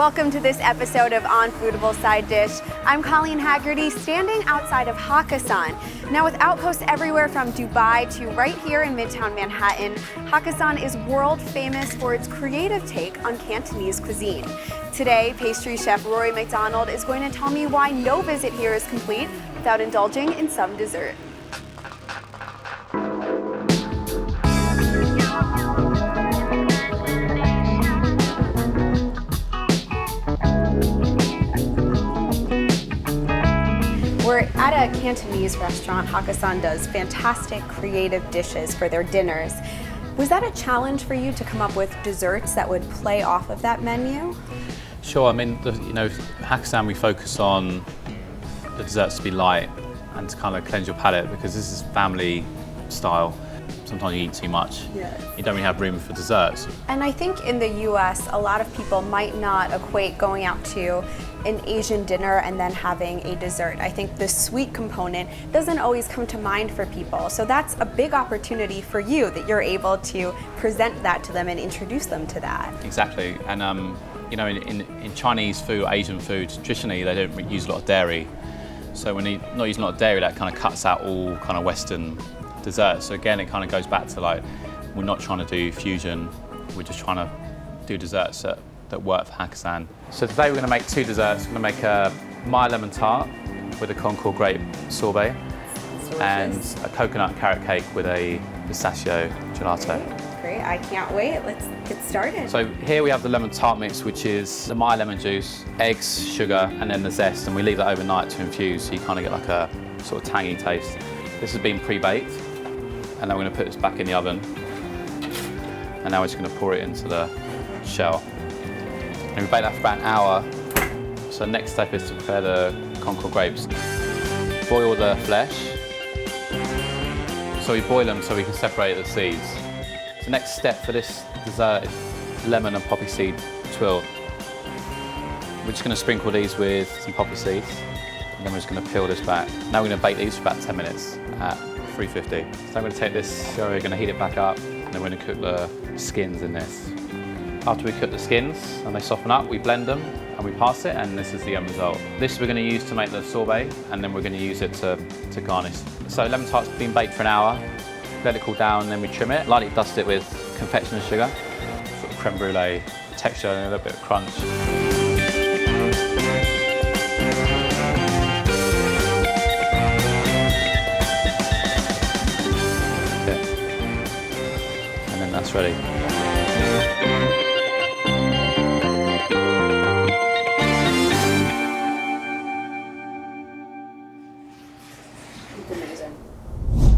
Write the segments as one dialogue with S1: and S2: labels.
S1: Welcome to this episode of On Foodable Side Dish. I'm Colleen Hagerty, standing outside of Hakkasan. Now, with outposts everywhere from Dubai to right here in Midtown Manhattan, Hakkasan is world famous for its creative take on Cantonese cuisine. Today, pastry chef Rory MacDonald is going to tell me why no visit here is complete without indulging in some dessert. We're at a Cantonese restaurant. Hakkasan does fantastic creative dishes for their dinners. Was that a challenge for you to come up with desserts that would play off of that menu?
S2: Sure. I mean, Hakkasan, we focus on the desserts to be light and to kind of cleanse your palate, because this is family style. Sometimes you eat too much.
S1: Yes.
S2: You don't really have room for desserts.
S1: And I think in the US, a lot of people might not equate going out to an Asian dinner and then having a dessert. I think the sweet component doesn't always come to mind for people. So that's a big opportunity for you, that you're able to present that to them and introduce them to that.
S2: Exactly. And in Chinese food, Asian food, traditionally they don't use a lot of dairy. So when you're not using a lot of dairy, that kind of cuts out all kind of Western desserts. So again, it kind of goes back to, like, we're not trying to do fusion, we're just trying to do desserts that work for Hakkasan. So today we're going to make two desserts. We're going to make a Maya lemon tart with a Concord grape sorbet and a coconut carrot cake with a pistachio gelato.
S1: Great, I can't wait. Let's get started.
S2: So here we have the lemon tart mix, which is the Maya lemon juice, eggs, sugar, and then the zest, and we leave that overnight to infuse, so you kind of get like a sort of tangy taste. This has been pre-baked, and then we're going to put this back in the oven, and now we're just going to pour it into the shell. And we bake that for about an hour. So the next step is to prepare the Concord grapes. Boil the flesh. So we boil them so we can separate the seeds. The next step for this dessert is lemon and poppy seed twill. We're just going to sprinkle these with some poppy seeds, and then we're just going to peel this back. Now we're going to bake these for about 10 minutes at 350. So I'm going to take this, we're going to heat it back up, and then we're going to cook the skins in this. After we cook the skins and they soften up, we blend them and we pass it, and this is the end result. This we're going to use to make the sorbet, and then we're going to use it to garnish. So lemon tart's been baked for an hour, let it cool down, and then we trim it, lightly dust it with confectioner's sugar, sort of creme brulee texture and a little bit of crunch. Okay. And then that's ready.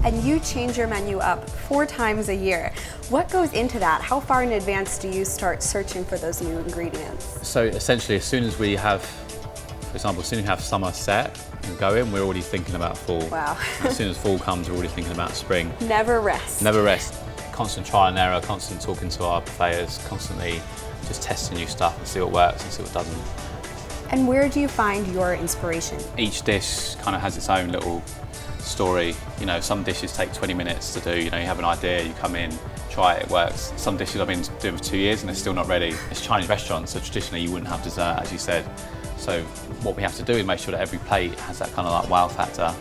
S1: And you change your menu up 4 times a year. What goes into that? How far in advance do you start searching for those new ingredients?
S2: So essentially, as soon as we have, for example, as soon as we have summer set and going, we're already thinking about fall.
S1: Wow.
S2: As soon as fall comes, we're already thinking about spring.
S1: Never rest.
S2: Never rest. Constant trial and error, constant talking to our purveyors, constantly just testing new stuff and see what works and see what doesn't.
S1: And where do you find your inspiration?
S2: Each dish kind of has its own little story. You know, some dishes take 20 minutes to do. You know, you have an idea, you come in, try it, it works. Some dishes I've been doing for 2 years and they're still not ready. It's Chinese restaurants, so traditionally you wouldn't have dessert, as you said. So what we have to do is make sure that every plate has that kind of like wow factor,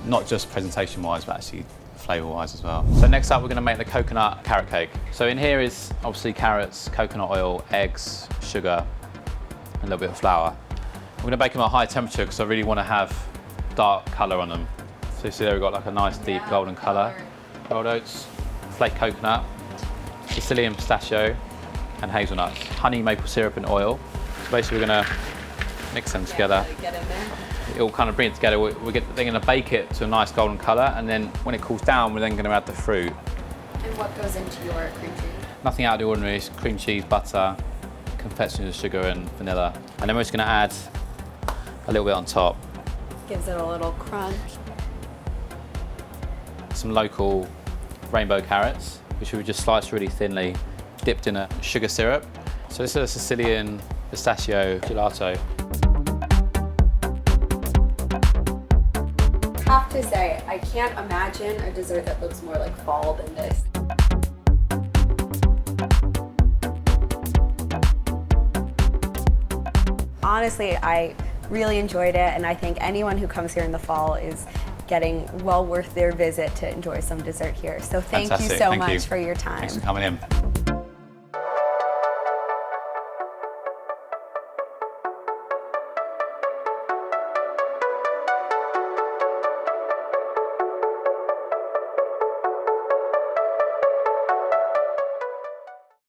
S2: not just presentation-wise, but actually flavour-wise as well. So next up, we're going to make the coconut carrot cake. So in here is obviously carrots, coconut oil, eggs, sugar, and a little bit of flour. I'm going to bake them at a high temperature because I really want to have dark colour on them. So you see there we've got like a nice deep golden colour. Rolled oats, flaked coconut, Sicilian pistachio, and hazelnuts. Honey, maple syrup, and oil. So basically we're going to mix them together. It'll kind of bring it together. They're going to bake it to a nice golden colour, and then when it cools down, we're then going to add the fruit.
S1: And what goes into your cream cheese?
S2: Nothing out of the ordinary. It's cream cheese, butter, confectioner's sugar, and vanilla. And then we're just going to add a little bit on top.
S1: Gives it a little crunch.
S2: Some local rainbow carrots, which we just sliced really thinly, dipped in a sugar syrup. So this is a Sicilian pistachio gelato.
S1: I have to say, I can't imagine a dessert that looks more like fall than this. honestly, I really enjoyed it, and I think anyone who comes here in the fall is getting well worth their visit to enjoy some dessert here. So thank you
S2: Fantastic.
S1: so
S2: Thank
S1: much
S2: you.
S1: for your time.
S2: Thanks for coming in.